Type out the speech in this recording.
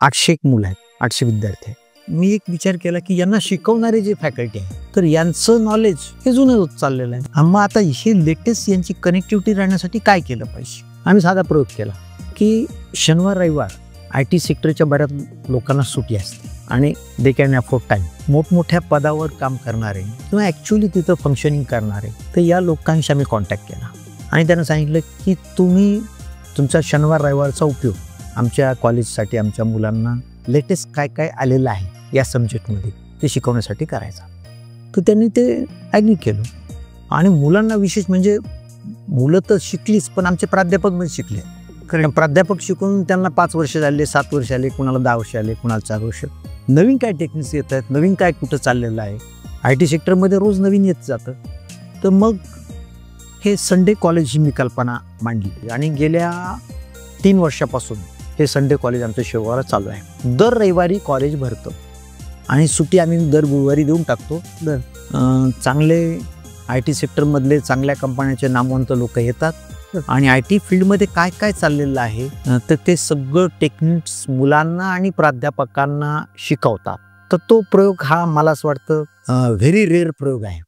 800 एक मुलं आहेत, 800 विद्यार्थी आहेत. मी एक विचार केला की यांना शिकवणारे जे फॅकल्टी आहे तर यांचं नॉलेज हे जुनं होत चाललेलं आहे. मग आता हे लेटेस्ट यांची कनेक्टिव्हिटी राहण्यासाठी काय केलं पाहिजे. आम्ही साधा प्रयोग केला की शनिवार रविवार IT सेक्टरच्या बऱ्याच लोकांना सुट्टी असते आणि दे कॅन अफोर्ड टाईम. मोठमोठ्या पदावर काम करणारे किंवा ॲक्च्युली तिथं फंक्शनिंग करणारे तर या लोकांशी आम्ही कॉन्टॅक्ट केला आणि त्यांना सांगितलं की तुम्ही तुमचा शनिवार रविवारचा उपयोग आमच्या कॉलेजसाठी आमच्या मुलांना लेटेस्ट काय काय आलेलं आहे या सब्जेक्टमध्ये ते शिकवण्यासाठी करायचा. तर त्यांनी ते ॲग्री केलं आणि मुलांना विशेष म्हणजे मुलं तर शिकलीच पण आमचे प्राध्यापक पण शिकले. कारण प्राध्यापक शिकून त्यांना 5 वर्ष झाले, 7 वर्ष आले, कुणाला 10 वर्ष आले, कुणाला 4 वर्ष. नवीन काय टेक्निक्स येत आहेत, नवीन काय कुठं चाललेलं आहे. IT सेक्टरमध्ये रोज नवीन येत जातं. तर मग हे संडे कॉलेज ही मी कल्पना मांडली आणि गेल्या 3 वर्षापासून हे संडे कॉलेज आमच्या शेगावला चालू आहे. दर रविवारी कॉलेज भरतं आणि सुट्टी आम्ही दर गुरुवारी देऊन टाकतो. चांगले IT सेक्टरमधले चांगल्या कंपन्यांचे नामवंत लोक येतात आणि IT फील्डमध्ये काय काय चाललेलं आहे तर ते सगळं टेक्निक्स मुलांना आणि प्राध्यापकांना शिकवतात. तर तो प्रयोग हा मला असं वाटतं व्हेरी रेअर प्रयोग आहे.